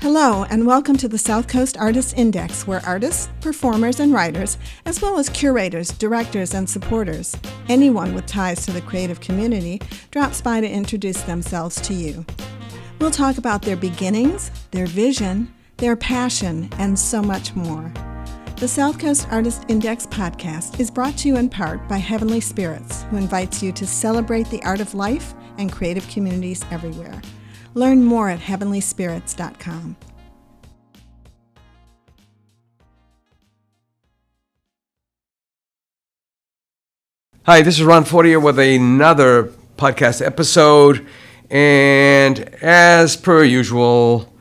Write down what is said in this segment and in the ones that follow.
Hello, and welcome to the South Coast Artists Index, where artists, performers, and writers, as well as curators, directors, and supporters, anyone with ties to the creative community, drops by to introduce themselves to you. We'll talk about their beginnings, their vision, their passion, and so much more. The South Coast Artist Index podcast is brought to you in part by Heavenly Spirits, who invites you to celebrate the art of life and creative communities everywhere. Learn more at heavenlyspirits.com. Hi, this is Ron Fortier with another podcast episode. And as per usual,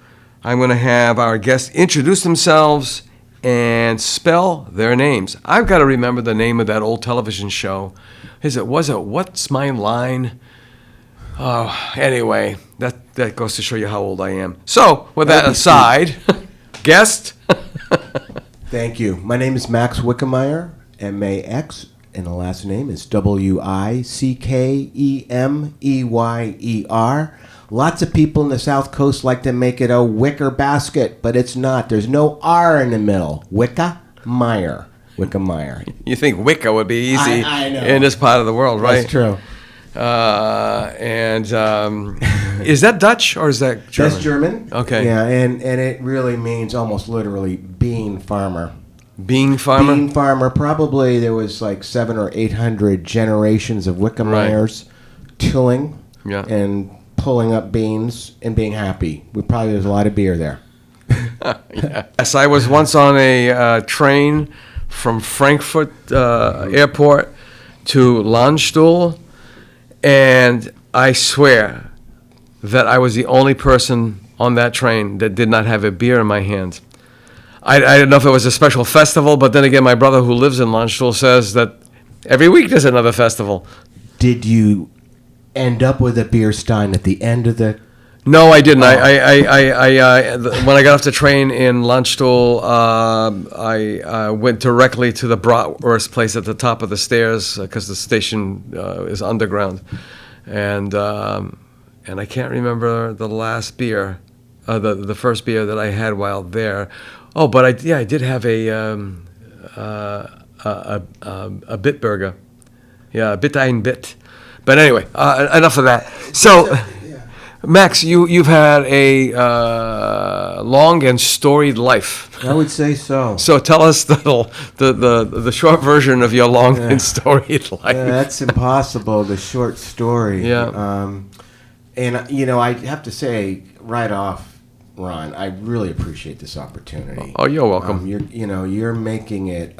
I'm going to have our guests introduce themselves and spell their names. I've got to remember the name of that old television show. Was it What's My Line? Oh, anyway, that goes to show you how old I am. So, with that aside, guest. Thank you. My name is Max Wickemeyer, M-A-X, and the last name is W-I-C-K-E-M-E-Y-E-R. Lots of people in the South Coast like to make it a wicker basket, but it's not. There's no R in the middle. Wickemeyer. Wickemeyer. You think Wicca would be easy I know. In this part of the world, right? That's true. Is that Dutch or is that German? That's German. Okay. Yeah, and it really means almost literally bean farmer. Bean farmer? Bean farmer. Probably there was like 700 or 800 generations of Wickemeyers tilling and pulling up beans and being happy. There's a lot of beer there. Yes, I was once on a train from Frankfurt airport to Landstuhl, and I swear that I was the only person on that train that did not have a beer in my hand. I don't know if it was a special festival, but then again, my brother who lives in Landstuhl says that every week there's another festival. Did you end up with a beer stein at the end of the... No, I didn't. When I got off the train in Landstuhl, I went directly to the bratwurst place at the top of the stairs because the station is underground, and I can't remember the last beer, the first beer that I had while there. Oh, but I did have a Bitburger, a Bit ein Bit. But anyway, enough of that. So. Max, you've had a long and storied life. I would say so. So tell us the short version of your long and storied life. That's impossible, the short story. Yeah. And, I have to say right off, Ron, I really appreciate this opportunity. Oh, you're welcome. You're making it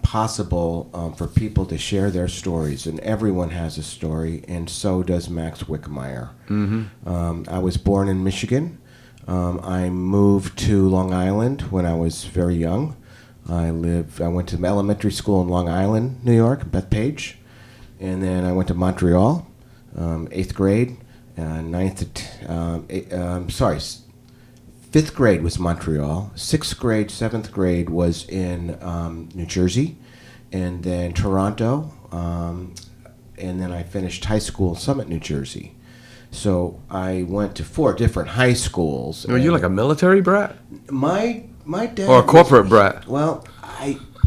possible for people to share their stories, and everyone has a story, and so does Max Wickemeyer. Mm-hmm. I was born in Michigan. I moved to Long Island when I was very young. I went to elementary school in Long Island, New York, Bethpage, and then I went to Montreal, 8th grade, 5th grade was Montreal. 6th grade, 7th grade was in New Jersey, and then Toronto, and then I finished high school in Summit, New Jersey. So I went to 4 different high schools. Were you like a military brat? My dad... Or a corporate brat? Well,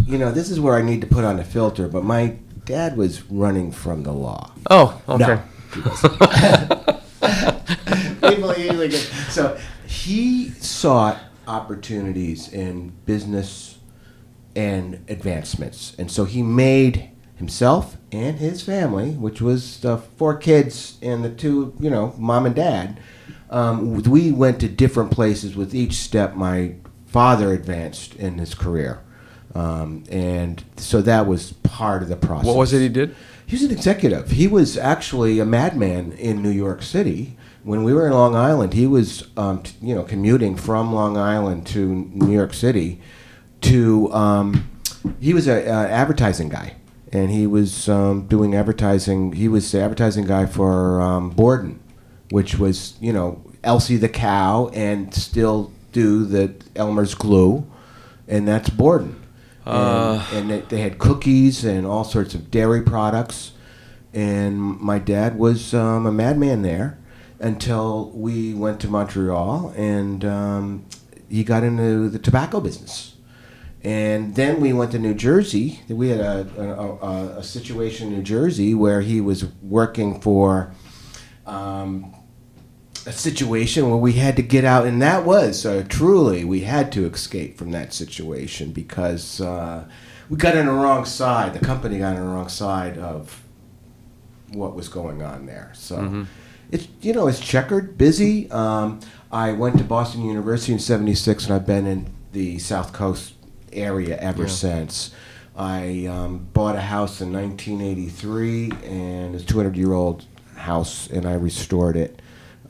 this is where I need to put on a filter, but my dad was running from the law. Oh, okay. No, people usually get... So... He sought opportunities in business and advancements. And so he made himself and his family, which was the 4 kids and the 2, mom and dad. We went to different places with each step my father advanced in his career. And so that was part of the process. What was it he did? He was an executive. He was actually a madman in New York City. When we were in Long Island, he was, commuting from Long Island to New York City he was an advertising guy, and he was doing advertising. He was the advertising guy for Borden, which was, Elsie the cow, and still do the Elmer's glue, and that's Borden. And they had cookies and all sorts of dairy products, and my dad was a madman there. until we went to Montreal, and he got into the tobacco business. And then we went to New Jersey. We had a situation in New Jersey where he was working for a situation where we had to get out, and that was truly, we had to escape from that situation because we got on the wrong side. The company got on the wrong side of what was going on there. So it's checkered, busy. I went to Boston University in '76, and I've been in the South Coast area ever since. I bought a house in 1983, and it's a 200-year-old house, and I restored it.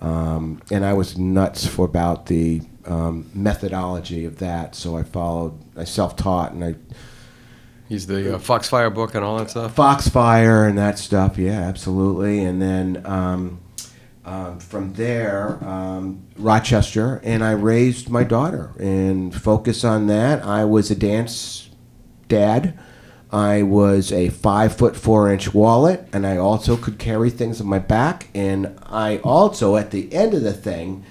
And I was nuts about the methodology of that, so I self-taught, and I He's the Foxfire book and all that stuff? Foxfire and that stuff, yeah, absolutely. And then from there, Rochester, and I raised my daughter and focused on that. I was a dance dad. I was a 5'4" wallet, and I also could carry things on my back. And I also, at the end of the thing,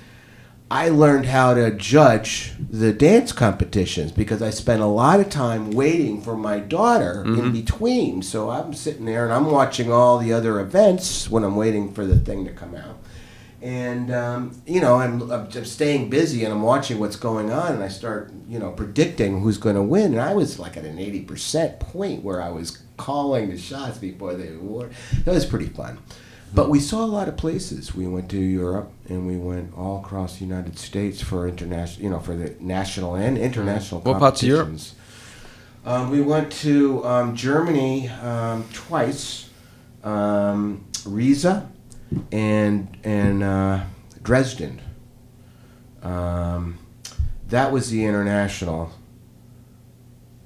I learned how to judge the dance competitions because I spent a lot of time waiting for my daughter in between. So I'm sitting there and I'm watching all the other events when I'm waiting for the thing to come out. And, I'm staying busy and I'm watching what's going on, and I start, predicting who's going to win. And I was like at an 80% point where I was calling the shots before the award. That was pretty fun. But we saw a lot of places. We went to Europe, and we went all across the United States for international, for the national and international competitions. What parts of Europe? We went to Germany twice, Riesa, and Dresden. That was the international.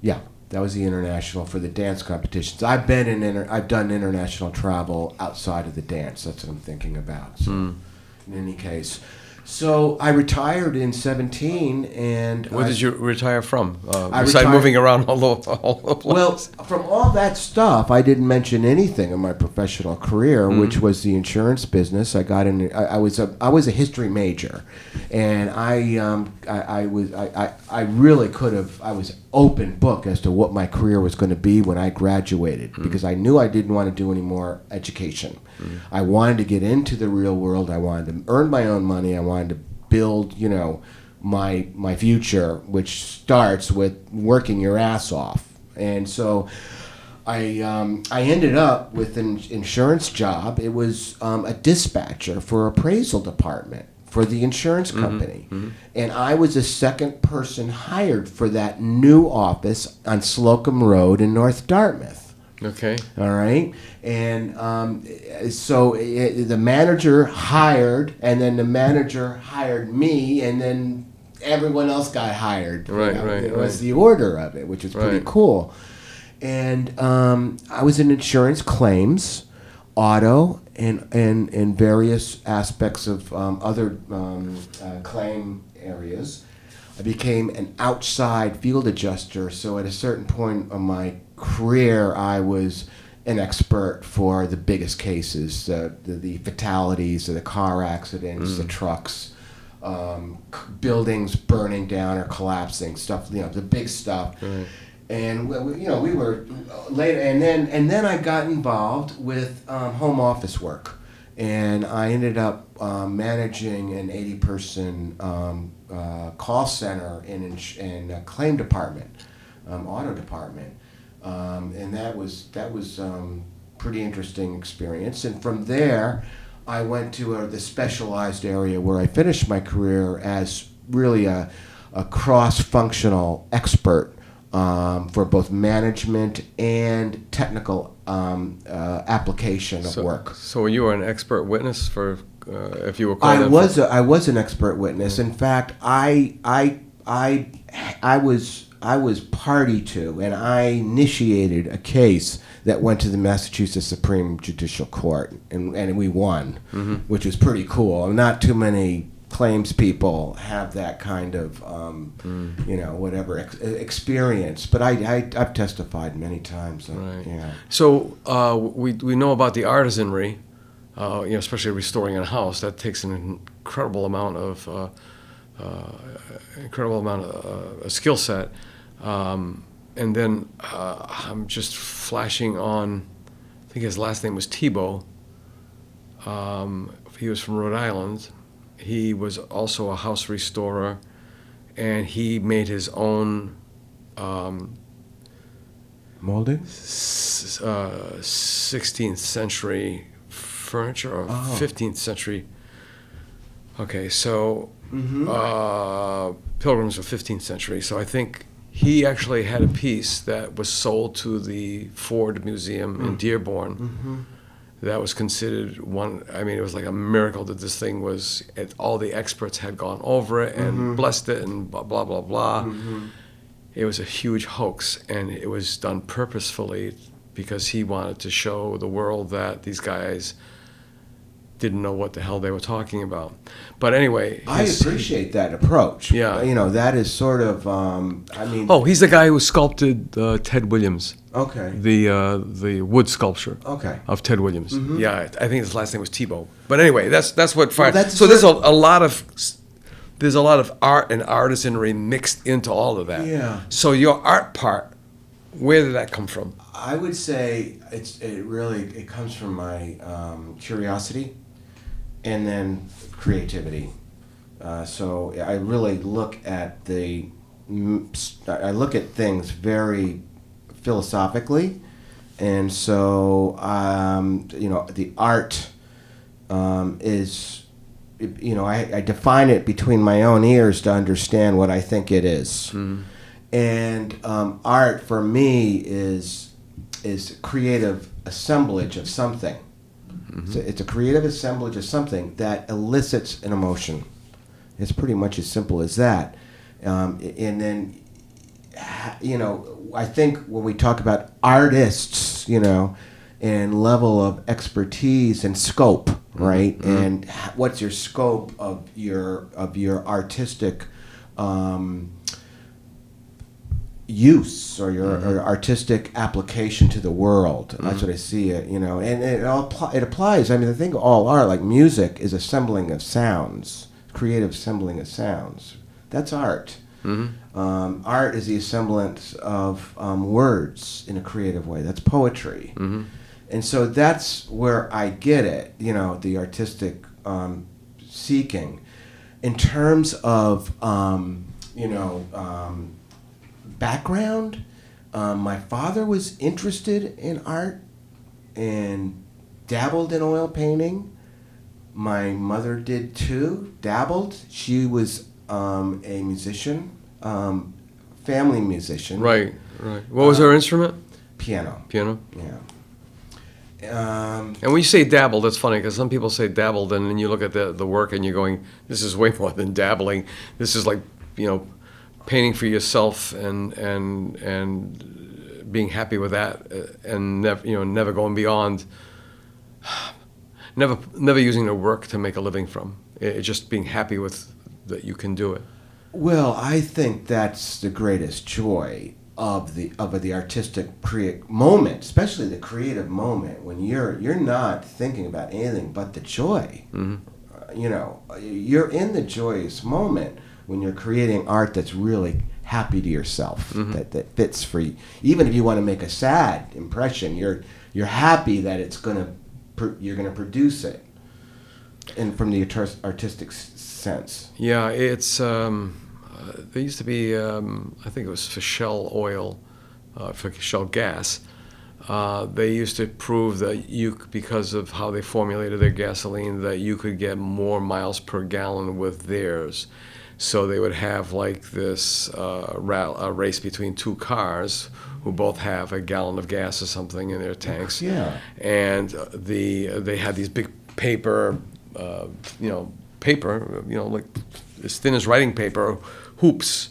Yeah. That was the international for the dance competitions. I've done international travel outside of the dance. That's what I'm thinking about. So, in any case, so I retired in '17, and Where did you retire from? I Besides retired- moving around all over the place. Well, from all that stuff, I didn't mention anything in my professional career, which was the insurance business. I got in. I was a history major, and I really could have. I was open book as to what my career was going to be when I graduated because I knew I didn't want to do any more education. I wanted to get into the real world. I wanted to earn my own money. I wanted to build, my future, which starts with working your ass off. And so I ended up with an insurance job. It was a dispatcher for appraisal department for the insurance company. And I was the second person hired for that new office on Slocum Road in North Dartmouth. Okay. All right. And so the manager hired, and then the manager hired me, and then everyone else got hired. Right. It was the order of it, which was pretty cool. And I was in insurance claims, auto, and various aspects of other claim areas. I became an outside field adjuster, so at a certain point of my career, I was an expert for the biggest cases, the fatalities, the car accidents, the trucks, buildings burning down or collapsing, stuff, the big stuff. Right. And we were later, and then I got involved with home office work, and I ended up managing an 80-person call center in a claim department, auto department, and that was pretty interesting experience. And from there, I went to the specialized area where I finished my career as really a cross-functional expert for both management and technical application of work. So you were an expert witness for, if you were called I was an expert witness. In fact, I was party to, and I initiated a case that went to the Massachusetts Supreme Judicial Court, and we won, which was pretty cool. Not too many claims people have that kind of, experience. But I've testified many times. Right. Yeah. So we know about the artisanry, especially restoring a house, that takes an incredible amount of skill set. And then I'm just flashing on, I think his last name was Tebow. He was from Rhode Island. He was also a house restorer, and he made his own Molding? 16th century furniture, or 15th century. Okay, so Pilgrims were 15th century. So I think he actually had a piece that was sold to the Ford Museum in Dearborn. That was considered one. I mean, it was like a miracle that this thing was. All the experts had gone over it and blessed it and blah blah blah blah. It was a huge hoax, and it was done purposefully because he wanted to show the world that these guys didn't know what the hell they were talking about. But anyway, I appreciate that approach. Yeah. That is sort of, I mean... Oh, he's the guy who sculpted Ted Williams. Okay. The wood sculpture of Ted Williams. Yeah, I think his last name was Tebow. But anyway, that's what fired. So there's a lot of art and artisanry mixed into all of that. Yeah. So your art part, where did that come from? I would say it comes from my curiosity and then creativity. So I really look at things very philosophically, and so the art is, I define it between my own ears to understand what I think it is. And art for me is a creative assemblage of something. It's a creative assemblage of something that elicits an emotion. It's pretty much as simple as that. And then, I think when we talk about artists, and level of expertise and scope, right? And what's your scope of your artistic use or your artistic application to the world? That's what I see it, and it applies. I mean, the thing, all art, like music, is assembling of sounds, creative assembling of sounds. That's art. Art is the assemblance of words in a creative way. That's poetry. And so that's where I get it, the artistic seeking. In terms of, background, my father was interested in art and dabbled in oil painting. My mother did too, dabbled. She was a musician, family musician. Right. What was her instrument? Piano. Piano? Yeah. And when you say dabble, that's funny because some people say dabbled, and then you look at the work and you're going, this is way more than dabbling. This is like, painting for yourself and being happy with that, and never going beyond, never using the work to make a living from. It's just being happy with that you can do it. Well, I think that's the greatest joy of the artistic moment, especially the creative moment, when you're not thinking about anything but the joy. You're in the joyous moment when you're creating art that's really happy to yourself, that fits for you. Even if you want to make a sad impression, you're happy that you're gonna produce it, and from the artistic sense. Yeah, it's there used to be I think it was for Shell oil, for Shell gas. They used to prove that because of how they formulated their gasoline, that you could get more miles per gallon with theirs. So they would have like this a race between two cars who both have a gallon of gas or something in their tanks. Yeah. And they had these big paper, like as thin as writing paper, hoops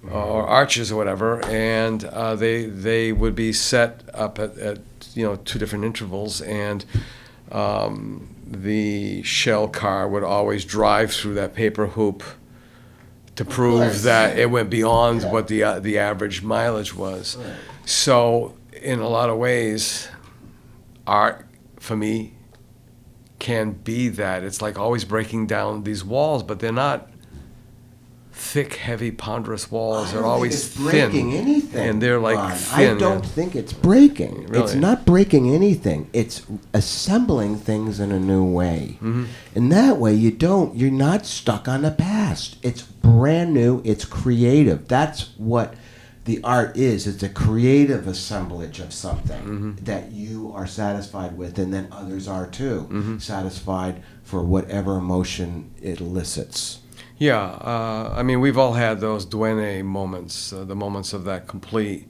or arches or whatever, and they would be set up at two different intervals, and the Shell car would always drive through that paper hoop to prove that it went beyond what the average mileage was. Right. So in a lot of ways, art for me can be that. It's like always breaking down these walls, but they're not thick, heavy, ponderous walls. They're always thin. Breaking anything, and they're like Ron. thin. I don't think it's breaking. Really? It's not breaking anything. It's assembling things in a new way. Mm-hmm. And that way you're not stuck on the past. It's brand new. It's creative. That's what the art is. It's a creative assemblage of something that you are satisfied with, and then others are too, satisfied for whatever emotion it elicits. Yeah, I mean, we've all had those duene moments, the moments of that complete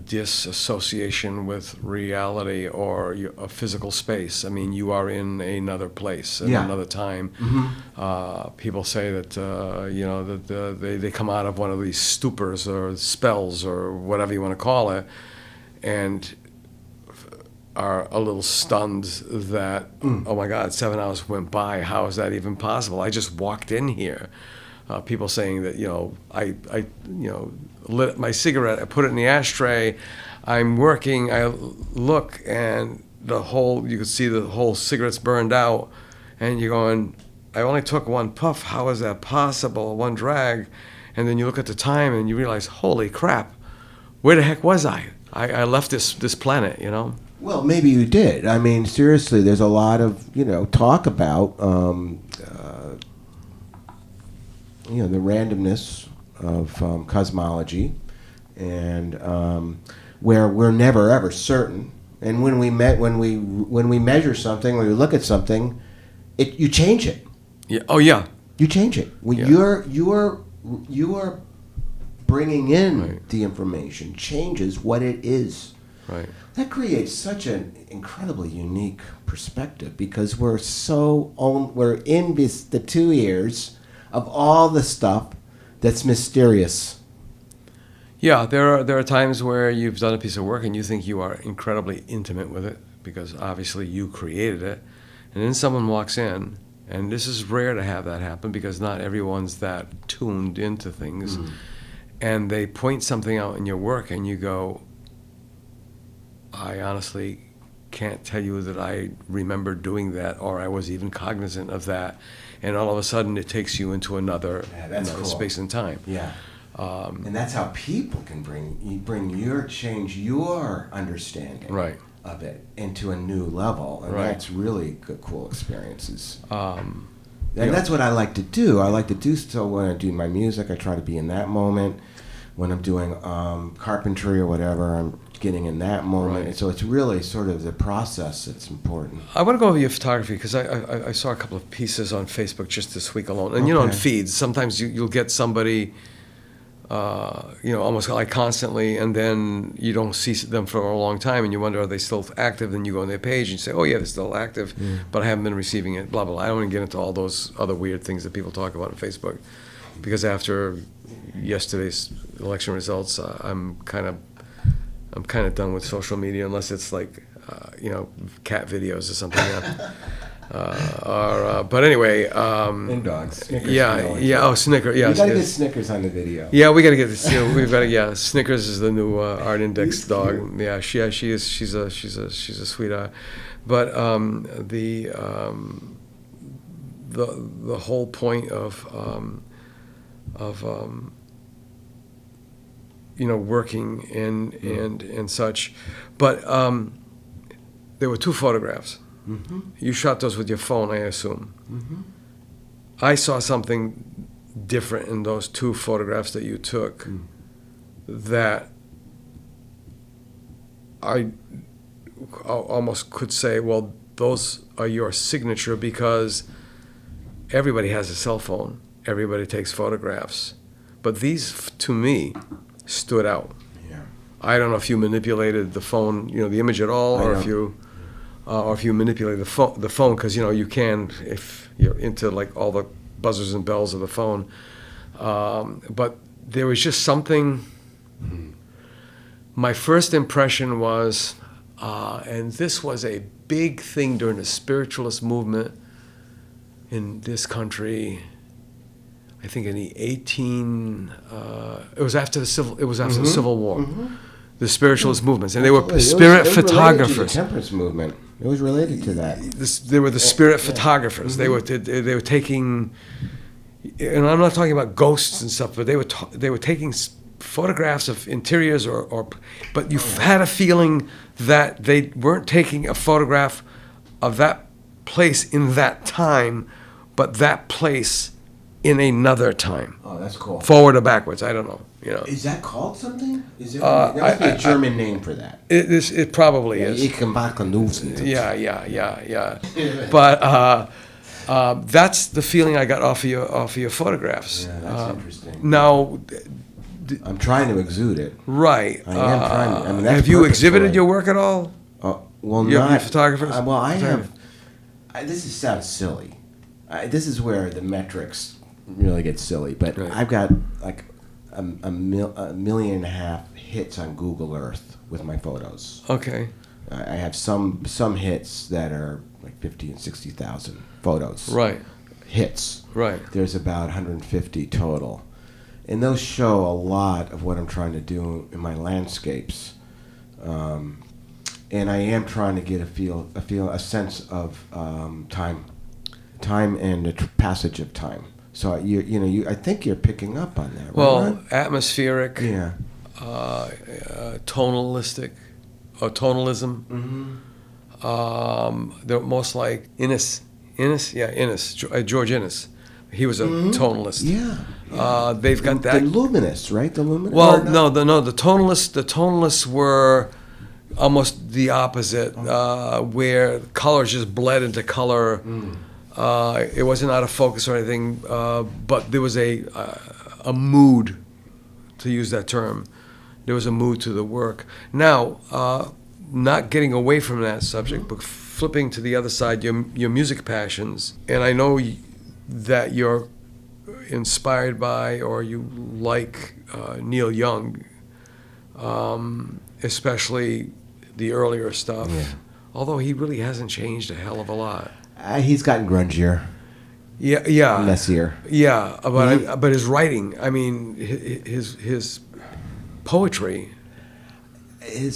disassociation with reality or a physical space. I mean, you are in another place, in another time. People say that, that they come out of one of these stupors or spells or whatever you want to call it, and are a little stunned that, oh my God, 7 hours went by. How is that even possible? I just walked in here. People saying that, I lit my cigarette, I put it in the ashtray, I'm working, I look, and you could see the whole cigarette's burned out, and you're going, I only took one puff, how is that possible, one drag? And then you look at the time and you realize, holy crap, where the heck was I? I left this planet, Well, maybe you did. I mean, seriously, there's a lot of, talk about, the randomness of cosmology, and where we're never ever certain. And when we measure something, when we look at something, you change it. Yeah. Oh yeah. You change it. When you are bringing in the information changes what it is. Right. That creates such an incredibly unique perspective, because we're in the 2 ears of all the stuff that's mysterious. Yeah, there are times where you've done a piece of work and you think you are incredibly intimate with it because obviously you created it, and then someone walks in, and this is rare to have that happen because not everyone's that tuned into things, and they point something out in your work and you go, I honestly can't tell you that I remember doing that or I was even cognizant of that. And all of a sudden it takes you into another cool. space and time. Yeah. And that's how people can bring your understanding of it into a new level. And that's really good, cool experiences. And that's what I like to do. So when I do my music, I try to be in that moment. When I'm doing carpentry or whatever, I'm getting in that moment. So it's really sort of the process that's important. I want to go over your photography because I saw a couple of pieces on Facebook just this week alone. And, in feeds, sometimes you'll get somebody, almost like constantly, and then you don't see them for a long time, and you wonder, are they still active? Then you go on their page and you say, oh, yeah, they're still active, but I haven't been receiving it, blah, blah, blah. I don't want to get into all those other weird things that people talk about on Facebook, because after yesterday's election results, I'm kind of done with social media unless it's like cat videos or something. But anyway, and dogs. Snickers, Oh, Snickers. Yeah, we gotta get Snickers on the video. Yeah, we gotta get this. We've got to. Yeah, Snickers is the new Art Index dog. Cute. Yeah, she is. She's a sweetheart. But the whole point of working and such, but there were 2 photographs. You shot those with your phone, I assume. I saw something different in those 2 photographs that you took that I almost could say, well, those are your signature, because everybody has a cell phone. Everybody takes photographs. But these, to me, stood out. Yeah. I don't know if you manipulated the phone, the image at all, or if you manipulate the phone, because you can if you're into like all the buzzers and bells of the phone. But there was just something. My first impression was, and this was a big thing during the spiritualist movement in this country. I think in the it was after the Civil War. The spiritualist movements, and they were spirit photographers. The temperance movement. It was related to that. They were the spirit photographers. Mm-hmm. They were taking, and I'm not talking about ghosts and stuff, but they were taking photographs of interiors but you had a feeling that they weren't taking a photograph of that place in that time, but that place in another time. Oh, that's cool. Forward or backwards, I don't know. Is that called something? Is it? There must be a German name for that. It probably is. Ich kann benutzen. Yeah. But that's the feeling I got off of your photographs. Yeah, that's interesting. Now, I'm trying to exude it. right. I am trying to. I mean, that's have you exhibited purposefully. your work at all? Well, Your not photographers? well, I have. Sounds silly. This is where the metrics really get silly. But Right. I've got like a million and a half hits on Google Earth with my photos. Okay. I have some hits that are like 50 and 60,000 photos. Right. Hits. Right. There's about 150 total, and those show a lot of what I'm trying to do in my landscapes. And I am trying to get a sense of time and the passage of time. So I think you're picking up on that, right? Well, atmospheric, yeah, tonalistic, or tonalism. Mm-hmm. They're most like Innes, George Innes. He was a tonalist. Yeah. They've got that. The luminous, right? The luminous. Well, no. The tonalists were almost the opposite, where colors just bled into color. It wasn't out of focus or anything, but there was a mood, to use that term. There was a mood to the work. Now, not getting away from that subject, but flipping to the other side, your music passions, and I know that you're inspired by or you like Neil Young, especially the earlier stuff. Yeah. Although he really hasn't changed a hell of a lot. He's gotten grungier. Yeah. Messier. Yeah, but his writing, I mean, his poetry.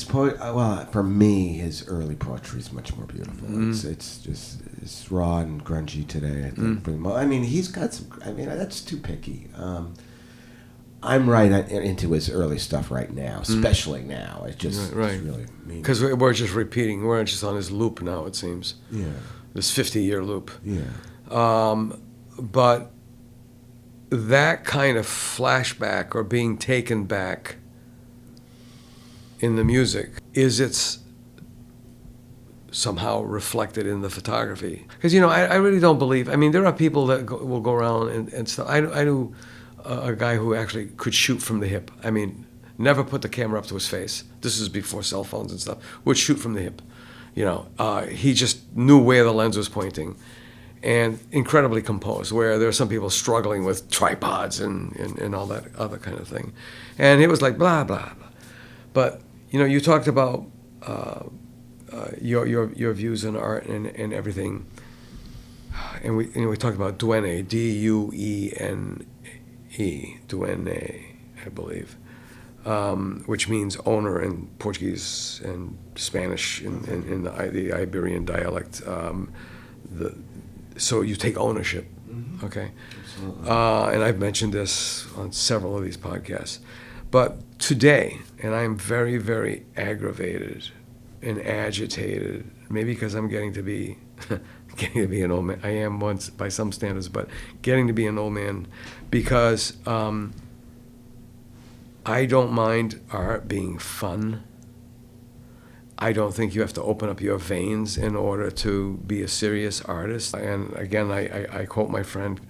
Well, for me, his early poetry is much more beautiful. It's raw and grungy today, I think. I mean, he's got some. I mean, that's too picky. I'm right into his early stuff right now, especially now. It's just right. It's really mean. Because we're just repeating. We're just on his loop now, it seems. Yeah. This 50-year loop. Yeah. But that kind of flashback or being taken back in the music, is it's somehow reflected in the photography? Because, I really don't believe, I mean, there are people that will go around and stuff. I knew a guy who actually could shoot from the hip. I mean, never put the camera up to his face. This is before cell phones and stuff. Would shoot from the hip. He just knew where the lens was pointing. And incredibly composed, where there are some people struggling with tripods and all that other kind of thing. And it was like, blah, blah, blah. But, you talked about your views on art and everything. And we talked about duene, Duene, duene, I believe, which means owner in Portuguese and Spanish in the Iberian dialect. So you take ownership, okay? And I've mentioned this on several of these podcasts. But today, and I'm very, very aggravated and agitated, maybe because I'm getting to be an old man. I am once by some standards, but getting to be an old man because I don't mind art being fun. I don't think you have to open up your veins in order to be a serious artist. And again, I quote my friend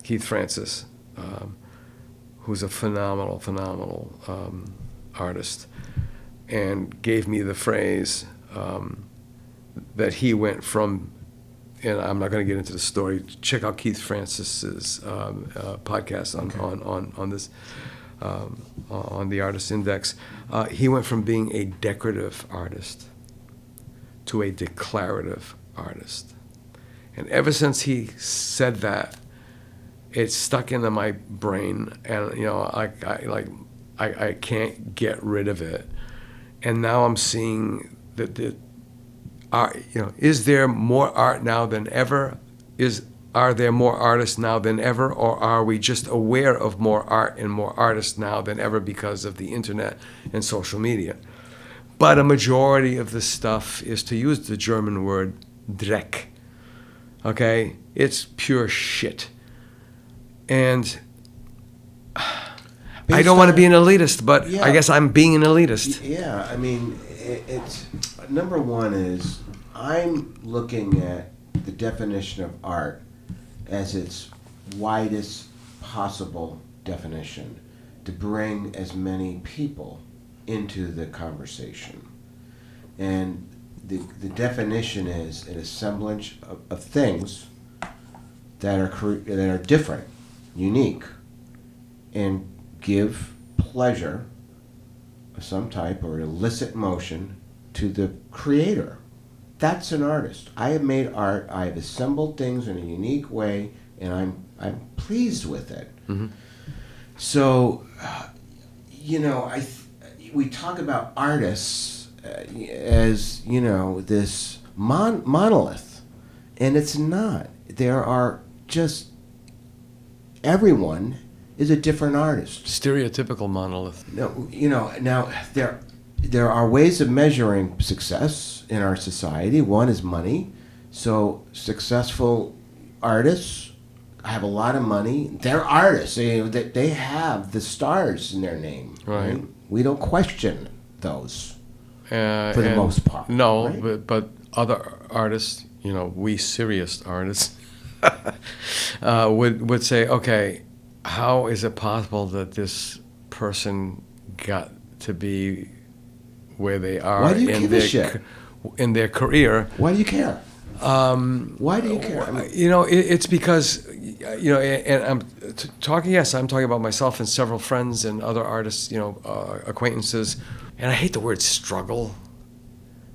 Keith Francis, who's a phenomenal artist, and gave me the phrase that he went from, and I'm not going to get into the story. Check out Keith Francis's podcast on this. On the Artist Index, he went from being a decorative artist to a declarative artist, and ever since he said that, it's stuck into my brain, and I can't get rid of it. And now I'm seeing that is there more art now than ever? Are there more artists now than ever, or are we just aware of more art and more artists now than ever because of the internet and social media? But a majority of the stuff is, to use the German word, Dreck. Okay? It's pure shit. And I don't want to be an elitist, but I guess I'm being an elitist. Yeah, I mean, it's number one is I'm looking at the definition of art as its widest possible definition to bring as many people into the conversation. And the definition is an assemblage of things that are different, unique, and give pleasure of some type or illicit motion to the creator. That's an artist. I have made art. I have assembled things in a unique way, and I'm pleased with it. Mm-hmm. So, we talk about artists as this monolith, and it's not. There are just everyone is a different artist. Stereotypical monolith. No, now there are ways of measuring success in our society. One is money. So successful artists have a lot of money. They're artists. They have the stars in their name. Right. We don't question those for the and most part. No, right? but other artists, we serious artists, would say, okay, how is it possible that this person got to be where they are Why do you give a shit? In their career? Why do you care? Why do you care? I mean, It's because, and I'm talking about myself and several friends and other artists, acquaintances, and I hate the word struggle.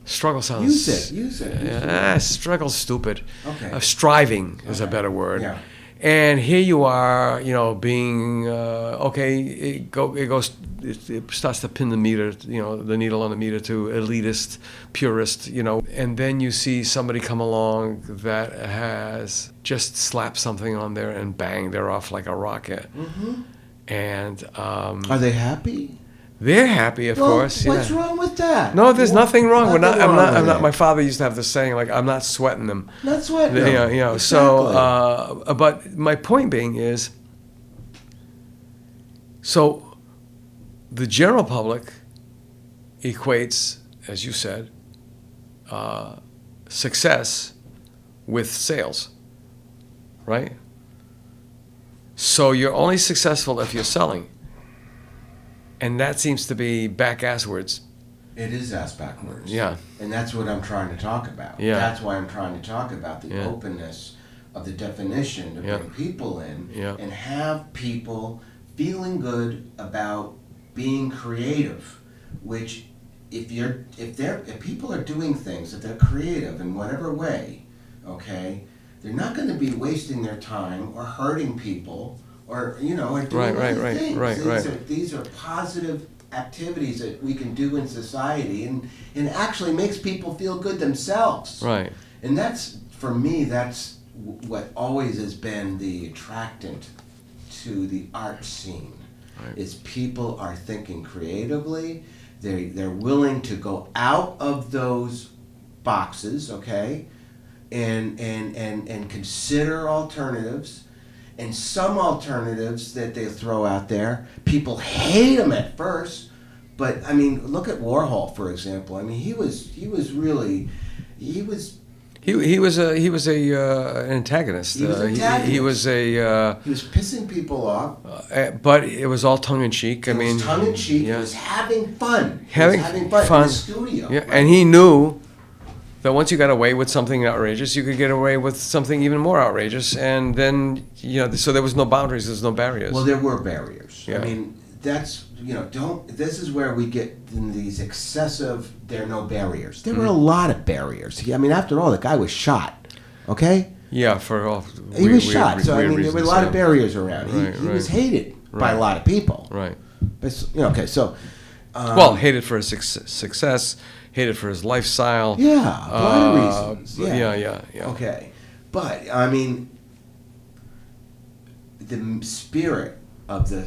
Struggle sounds... Use it. Struggle's stupid. Okay. Striving is a better word. Yeah. And here you are, being it starts to pin the meter, the needle on the meter to elitist, purist, and then you see somebody come along that has just slapped something on there and bang, they're off like a rocket. Mm-hmm. And are they happy? They're happy, of course. What's yeah. wrong with that? No, there's nothing wrong. I'm with not. it. My father used to have this saying, like, I'm not sweating them. Not sweating them. Exactly. So, but my point being is, so the general public equates, as you said, success with sales, right? So you're only successful if you're selling. And that seems to be back-asswards. It is ass backwards. Yeah. And that's what I'm trying to talk about. Yeah. That's why I'm trying to talk about the openness of the definition to bring people in and have people feeling good about being creative, which if people are doing things, if they're creative in whatever way, okay, they're not going to be wasting their time or hurting people or doing other things. These are positive activities that we can do in society and actually makes people feel good themselves. Right. And that's, for me, that's what always has been the attractant to the art scene. Right. Is people are thinking creatively, they're willing to go out of those boxes, okay, and consider alternatives. And some alternatives that they throw out there, people hate them at first. But I mean, look at Warhol, for example. I mean, he was an antagonist. He was pissing people off. But it was all tongue in cheek. It was tongue in cheek. Yeah. He was having fun. Having fun fun in the studio. Yeah, right? and he knew that once you got away with something outrageous, you could get away with something even more outrageous, and then so there was no boundaries, there's no barriers. Well, there were barriers. Yeah. I mean, that's this is where we get in these excessive. There are no barriers. There were a lot of barriers. I mean, after all, the guy was shot. Okay. Yeah, for all. He was shot. So I mean, there were a lot of barriers around. He was hated by a lot of people. Right. But, okay, so. Well, hated for his success, hated for his lifestyle. Yeah, a lot of reasons. Yeah. Okay, but I mean, the spirit of the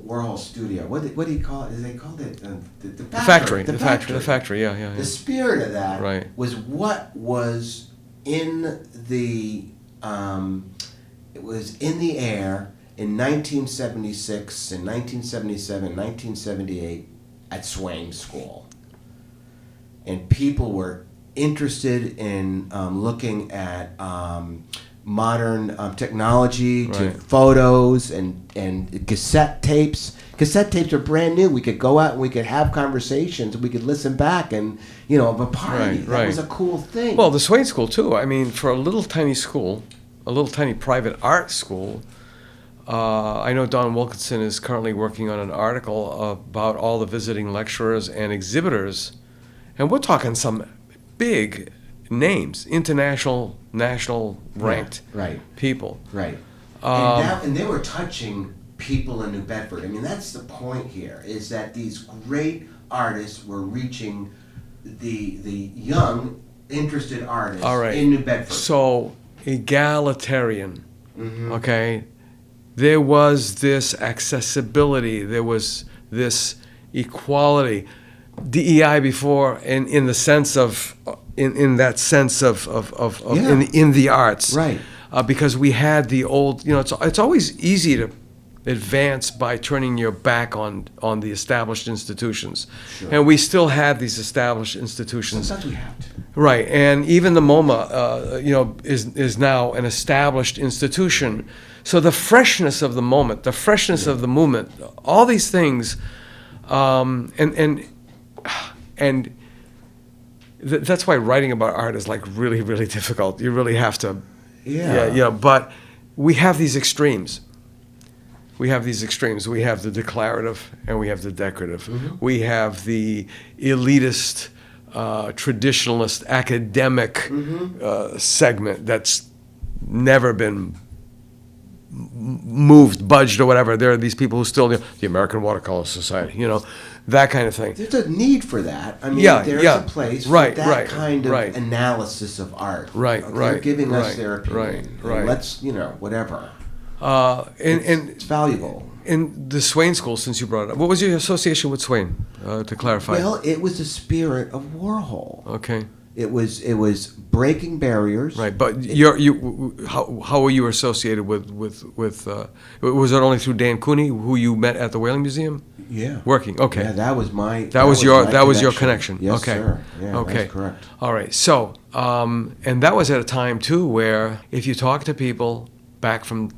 Warhol studio. What do you call it? They called it the factory. The factory. Yeah. The spirit of that Right. was what was in the it was in the air in 1976, in 1977, 1978 at Swain School, and people were interested in looking at modern technology to Right. photos and cassette tapes. Cassette tapes are brand new. We could go out and we could have conversations. We could listen back and, of a party. That was a cool thing. Well, the Swain School, too. I mean, for a little tiny school, a little tiny private art school, I know Don Wilkinson is currently working on an article about all the visiting lecturers and exhibitors. And we're talking some big names, international, national ranked people. Right. And they were touching people in New Bedford. I mean, that's the point here, is that these great artists were reaching the young, interested artists in New Bedford. So, egalitarian, okay? There was this accessibility, there was this equality. DEI before, in the sense of, in that sense of in the arts, right? Because we had the old, it's always easy to advance by turning your back on the established institutions, and we still have these established institutions. Sometimes we have to. Right, and even the MoMA, is now an established institution. So the freshness of the moment, the freshness of the movement, all these things, and that's why writing about art is like really, really difficult. You really have to, But we have these extremes. We have the declarative and we have the decorative. Mm-hmm. We have the elitist, traditionalist, academic segment that's never been moved, budged, or whatever. There are these people who still, the American Watercolor Society, that kind of thing. There's a need for that. I mean, there's a place for that kind of analysis of art. Right. They're giving us their opinion. Right. And let's, whatever. It's valuable. In the Swain School, since you brought it up, what was your association with Swain, to clarify? Well, it was the spirit of Warhol. Okay. It was breaking barriers. Right, but how were you associated with was it only through Dan Cooney, who you met at the Whaling Museum? Yeah. Working. Okay. Yeah, that was your connection. Yes, okay. sir. Yeah, okay. That's correct. All right. So, and that was at a time too where if you talk to people back from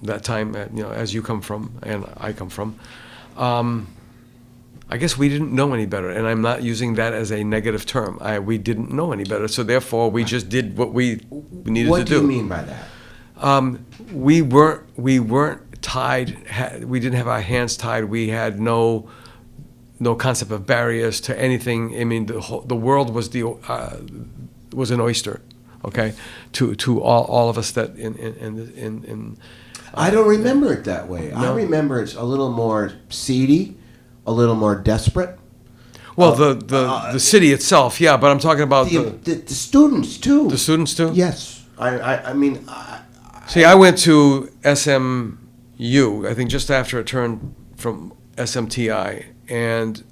that time, as you come from and I come from, I guess we didn't know any better, and I'm not using that as a negative term. We didn't know any better, so therefore we just did what we needed to do. What do you mean by that? We weren't tied. We didn't have our hands tied. We had no concept of barriers to anything. I mean, the world was an oyster, okay, to all of us that in. I don't remember it that way. No? I remember it's a little more seedy, a little more desperate. Well, the city itself, yeah, but I'm talking about the students too. The students too? Yes. I mean. See, I went to SMU, I think just after it turned from SMTI, and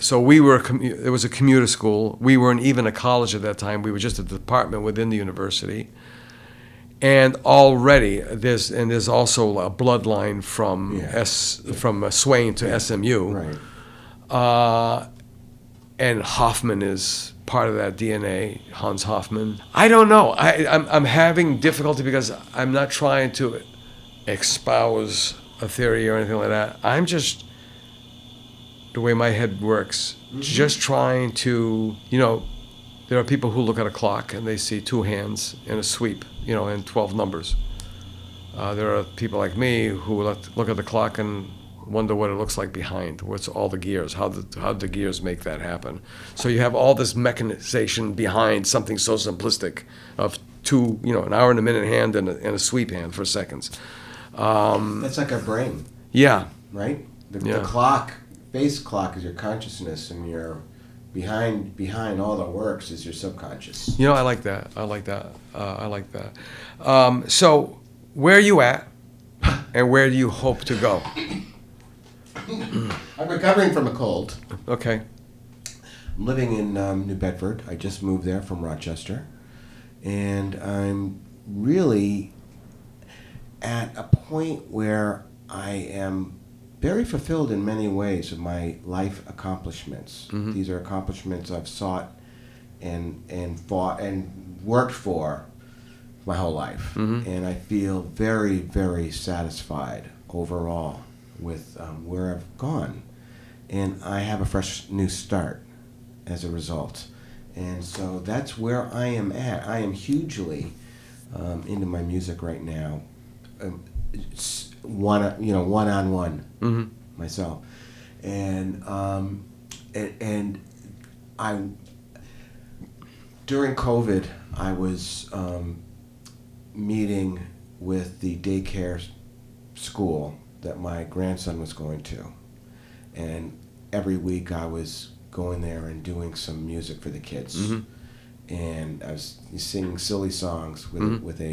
so it was a commuter school. We weren't even a college at that time. We were just a department within the university. And already there's also a bloodline from from Swain to SMU, Right. And Hoffman is part of that DNA. Hans Hoffman. I don't know. I'm having difficulty because I'm not trying to espouse a theory or anything like that. I'm just the way my head works. Just trying to There are people who look at a clock and they see two hands and a sweep, and 12 numbers. There are people like me who look at the clock and wonder what it looks like behind. What's all the gears? How the gears make that happen? So you have all this mechanization behind something so simplistic of two, an hour and a minute hand and a sweep hand for seconds. That's like our brain. Yeah. Right. The clock base clock is your consciousness, and your behind all the works is your subconscious. You know, I like that. I like that. So, where are you at, and where do you hope to go? I'm recovering from a cold. Okay. I'm living in New Bedford. I just moved there from Rochester. And I'm really at a point where I am very fulfilled in many ways of my life accomplishments. Mm-hmm. These are accomplishments I've sought and fought and worked for my whole life. Mm-hmm. And I feel very, very satisfied overall with where I've gone. And I have a fresh new start as a result. And so that's where I am at. I am hugely into my music right now. One-on-one Mm-hmm. myself. And I during COVID, I was meeting with the daycare school that my grandson was going to, and every week I was going there and doing some music for the kids. Mm-hmm. And I was singing silly songs with Mm-hmm. with a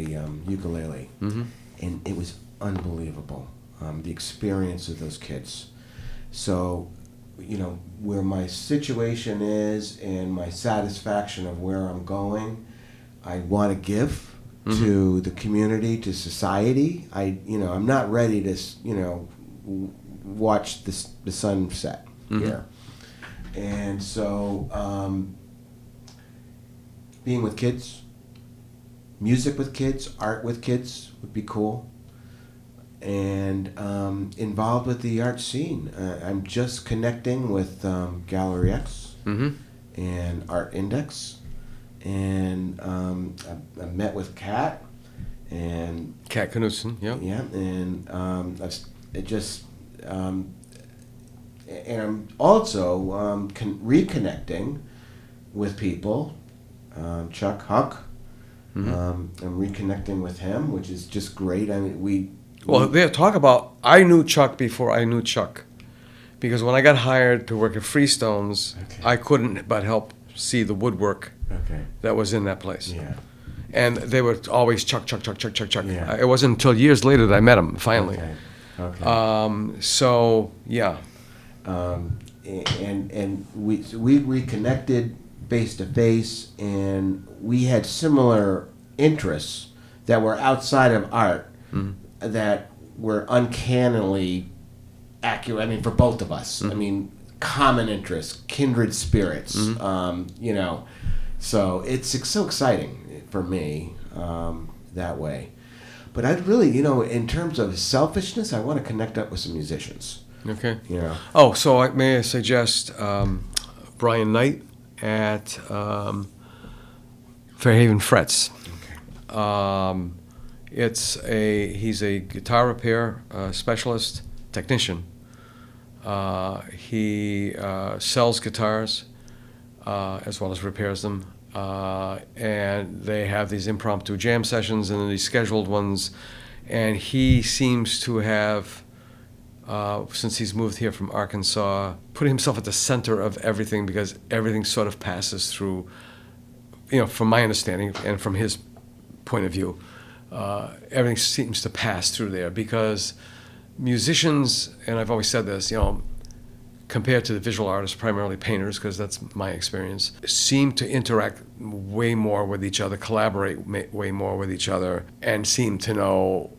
ukulele, Mm-hmm. and it was unbelievable, the experience of those kids. So, where my situation is and my satisfaction of where I'm going, I want to give to the community, to society. I'm not ready to, watch the sunset here. And so, being with kids, music with kids, art with kids would be cool. And involved with the art scene. I'm just connecting with Gallery X and Art Index. And I met with Kat. And Kat Knudsen, yeah. yeah, and and I'm also reconnecting with people. Chuck Huck. I'm reconnecting with him, which is just great. I mean, Well, they talk about, I knew Chuck before I knew Chuck. Because when I got hired to work at Freestones, Okay. I couldn't but help see the woodwork that was in that place. Yeah. And they were always Chuck, Chuck, Chuck, Chuck, Chuck, Chuck. Yeah. It wasn't until years later that I met him, finally. Okay. So, yeah. And we reconnected face to face, and we had similar interests that were outside of art that were uncannily accurate. I mean, for both of us. I mean, common interests, kindred spirits. So it's so exciting for me that way. But I'd really, in terms of selfishness, I want to connect up with some musicians. Okay. Yeah. Oh, so may I suggest Brian Knight at Fairhaven Frets. Okay. He's a guitar repair specialist, technician. He sells guitars as well as repairs them. And they have these impromptu jam sessions and then these scheduled ones. And he seems to have, since he's moved here from Arkansas, put himself at the center of everything, because everything sort of passes through, from my understanding and from his point of view, everything seems to pass through there, because musicians, and I've always said this, compared to the visual artists, primarily painters, because that's my experience, seem to interact way more with each other, collaborate way more with each other, and seem to know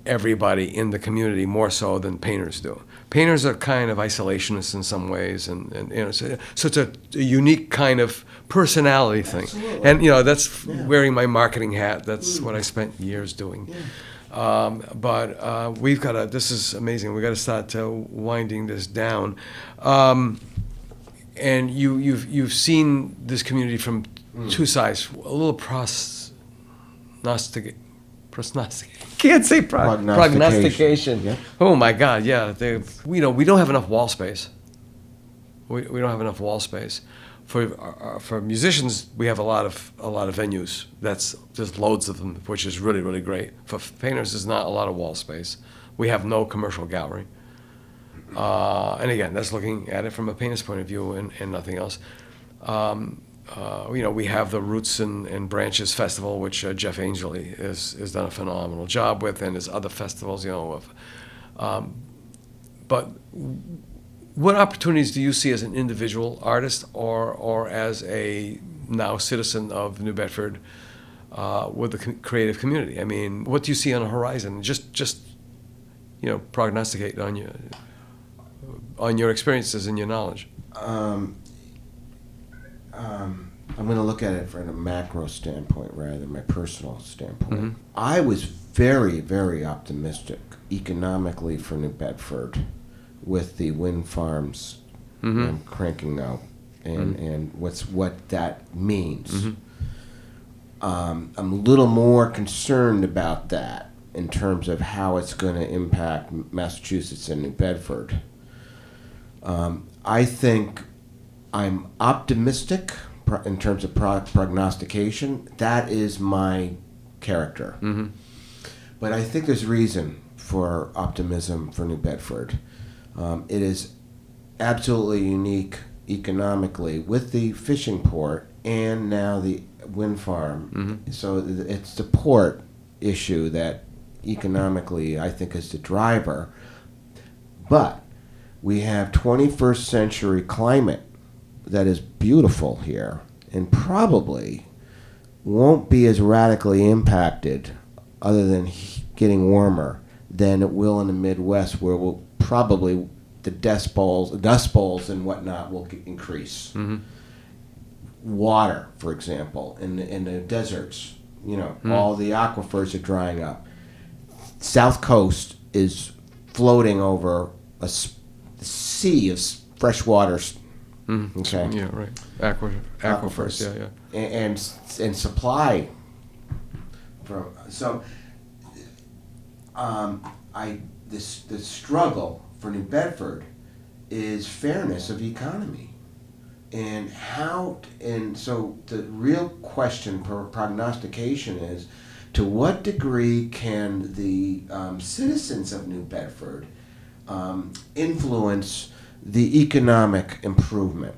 everybody in the community more so than painters do. Painters are kind of isolationists in some ways, and so it's a unique kind of personality thing. Absolutely. And that's wearing my marketing hat. That's what I spent years doing. Yeah. But we've got to. This is amazing. We've got to start winding this down. And you've seen this community from two sides. A little can't say prognostication. Yeah. Oh my God, yeah. We don't have enough wall space. We don't have enough wall space. For musicians, we have a lot of venues. There's loads of them, which is really, really great. For painters, there's not a lot of wall space. We have no commercial gallery. And again, that's looking at it from a painter's point of view and nothing else. We have the Roots and Branches Festival, which Jeff Angeley has done a phenomenal job with, and there's other festivals, but what opportunities do you see as an individual artist or as a now citizen of New Bedford with the creative community? I mean, what do you see on the horizon? Just prognosticate on your experiences and your knowledge. I'm going to look at it from a macro standpoint rather than my personal standpoint. Mm-hmm. I was very, very optimistic economically for New Bedford with the wind farms cranking out and what that means. Mm-hmm. I'm a little more concerned about that in terms of how it's going to impact Massachusetts and New Bedford. I think I'm optimistic in terms of prognostication. That is my character. Mm-hmm. But I think there's reason for optimism for New Bedford. It is absolutely unique economically with the fishing port and now the wind farm. Mm-hmm. So it's the port issue that economically I think is the driver. But we have 21st century climate that is beautiful here and probably won't be as radically impacted other than getting warmer than it will in the Midwest, where we'll probably the dust bowls and whatnot will increase. Mm-hmm. Water, for example, in the deserts, all the aquifers are drying up. South Coast is floating over a sea of fresh water. Mm-hmm. Okay. Yeah, right. Aquifers. Yeah. And supply from the struggle for New Bedford is fairness of economy, and so the real question for prognostication is, to what degree can the citizens of New Bedford influence the economic improvement?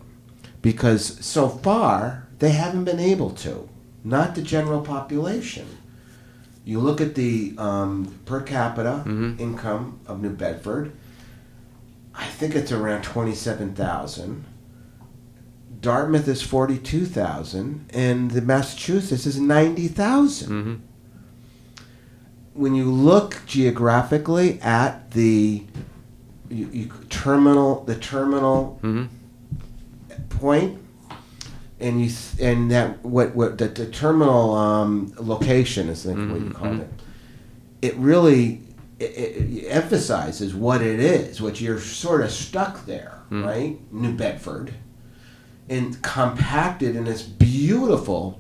Because so far they haven't been able to, not the general population. You look at the per capita income of New Bedford, I think it's around 27,000. Dartmouth is 42,000, and the Massachusetts is 90,000. Mm-hmm. When you look geographically at the terminal Mm-hmm. point, and that what the terminal location is, I think what you called it. It really it emphasizes what it is. What you're sort of stuck there, right? New Bedford, and compacted in this beautiful,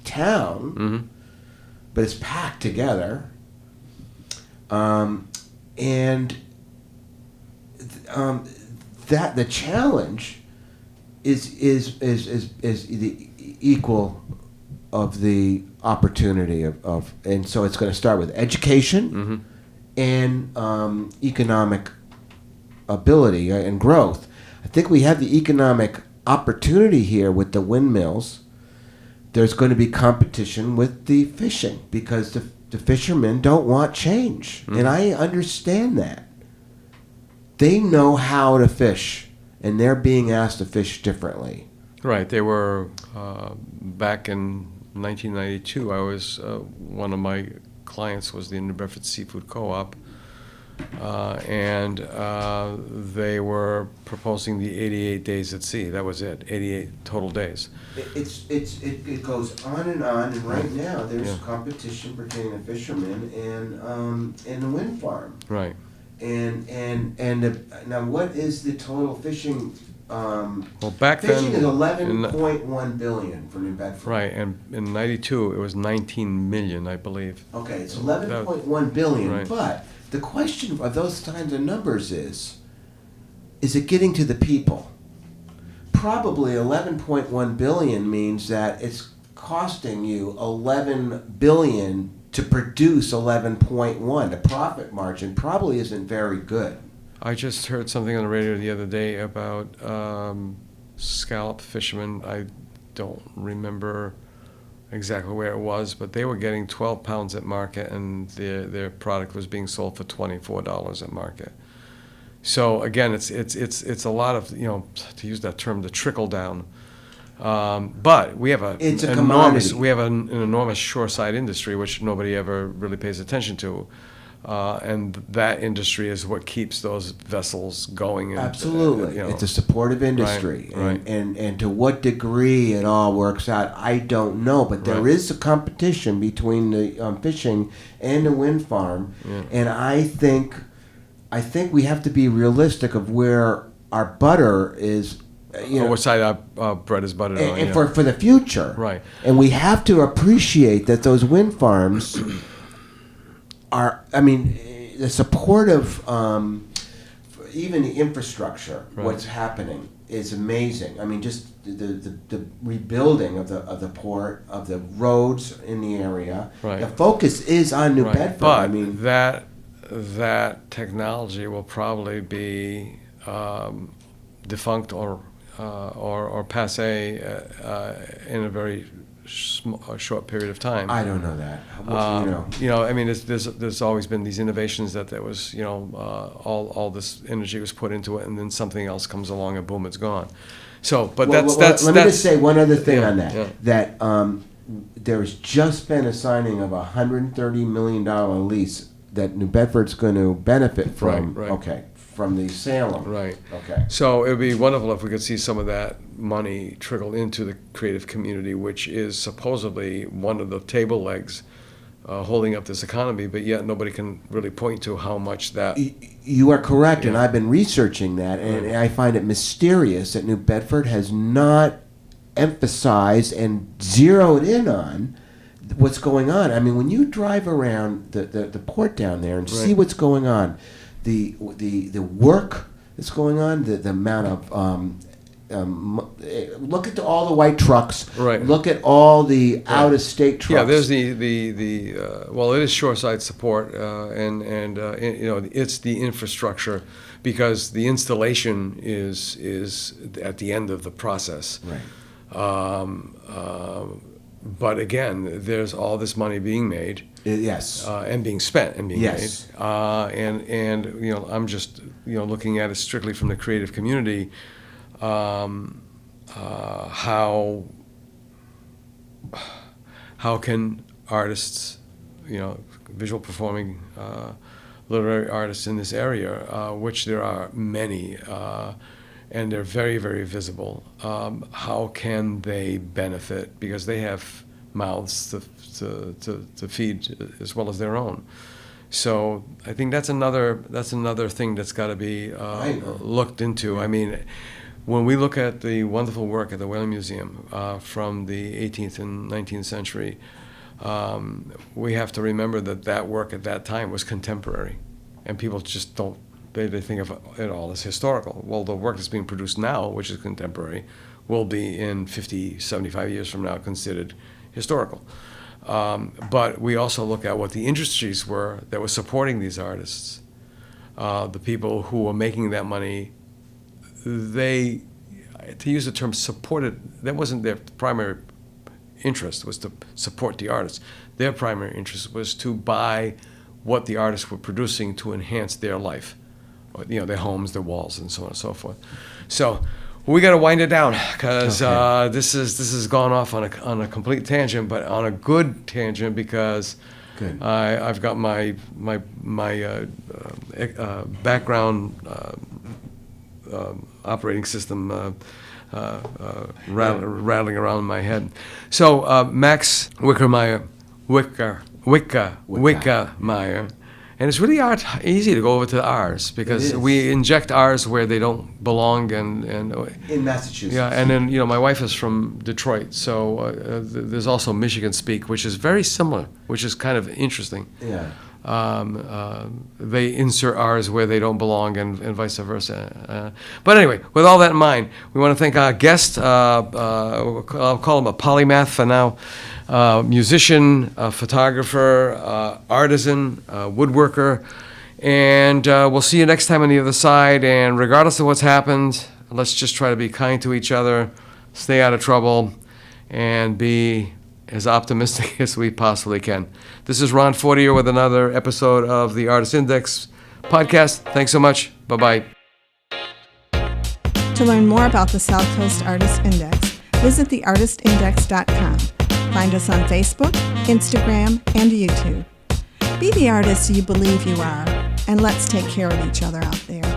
town, but it's packed together, and that the challenge is the equal of the opportunity of and so it's going to start with education and economic ability and growth. I think we have the economic opportunity here with the windmills. There's going to be competition with the fishing because the fishermen don't want change, and I understand that. They know how to fish, and they're being asked to fish differently. Right. They were back in 1992. I was one of my clients was the New Bedford Seafood Co-op, and they were proposing the 88 days at sea. That was it. 88 total days. It goes on, and right now there's competition between the fishermen and the wind farm. Right. Now what is the total fishing? Well, back fishing then, is $11.1 billion for New Bedford. Right, and in '92 it was 19 million, I believe. Okay, it's $11.1 billion, right. But the question of those kinds of numbers is it getting to the people? Probably $11.1 billion means that it's costing you $11 billion to produce 11.1. The profit margin probably isn't very good. I just heard something on the radio the other day about scallop fishermen. I don't remember exactly where it was, but they were getting 12 pounds at market, and their product was being sold for $24 at market. So again, it's a lot of, to use that term, the trickle down. But we have It's a enormous commodity. an enormous shoreside industry which nobody ever really pays attention to. And that industry is what keeps those vessels going. And, Absolutely. It's a supportive industry. Right. And to what degree it all works out, I don't know. But there Right. is a competition between the fishing and the wind farm. Yeah. And I think we have to be realistic of where our butter is, what side our bread is buttered on. and for the future. Right. And we have to appreciate that those wind farms are, the supportive, even the infrastructure, Right. what's happening is amazing. Just the rebuilding of the port, of the roads in the area. Right. The focus is on New Right. Bedford. But that technology will probably be defunct or passe in a very short period of time. I don't know that. What do you know? There's always been these innovations that there was, all this energy was put into it, and then something else comes along, and boom, it's gone. So, but Well, that's. Let me just say one other thing Yeah, on that. yeah. That there's just been a signing of a $130 million lease that New Bedford's going to benefit from. Right. Okay, from the Salem. Right. Okay. So it would be wonderful if we could see some of that money trickle into the creative community, which is supposedly one of the table legs holding up this economy, but yet nobody can really point to how much that. You are correct, and Yeah. I've been researching that, and Right. I find it mysterious that New Bedford has not emphasized and zeroed in on what's going on. When you drive around the port down there and see Right. what's going on, the work that's going on, the amount of look at all the white trucks. Right. Look at all the out-of-state trucks. Yeah, there's well, it is shoreside support, and it's the infrastructure, because the installation is at the end of the process. Right. But again, there's all this money being made. Yes. And being spent and being Yes. made. And I'm just looking at it strictly from the creative community. How can artists, visual performing, literary artists in this area, which there are many, and they're very, very visible, how can they benefit? Because they have mouths to feed as well as their own. So I think that's another thing that's got to be looked into. When we look at the wonderful work at the Whaling Museum from the 18th and 19th century, we have to remember that work at that time was contemporary, and people just don't. They think of it all as historical. Well, the work that's being produced now, which is contemporary, will be in 50, 75 years from now considered historical. But we also look at what the industries were that were supporting these artists. The people who were making that money, they, to use the term supported, that wasn't their primary interest, was to support the artists. Their primary interest was to buy what the artists were producing to enhance their life, their homes, their walls, and so on and so forth. So we got to wind it down, because this has gone off on a complete tangent, but on a good tangent, because Good. I've got my background operating system rattling around in my head. So Max Wickemeyer, Wickemeyer. And it's really easy to go over to the R's, because we inject R's where they don't belong, and In Massachusetts. yeah, and then my wife is from Detroit, so there's also Michigan speak, which is very similar, which is kind of interesting. Yeah. They insert R's where they don't belong, and vice versa. But anyway, with all that in mind, we want to thank our guest. I'll call him a polymath for now. Musician, photographer, artisan, woodworker, And we'll see you next time on the other side. And regardless of what's happened, let's just try to be kind to each other, stay out of trouble, and be as optimistic as we possibly can. This is Ron Fortier with another episode of the Artist Index podcast. Thanks so much. Bye-bye. To learn more about the South Coast Artist Index, visit theartistindex.com. Find us on Facebook, Instagram, and YouTube. Be the artist you believe you are, and let's take care of each other out there.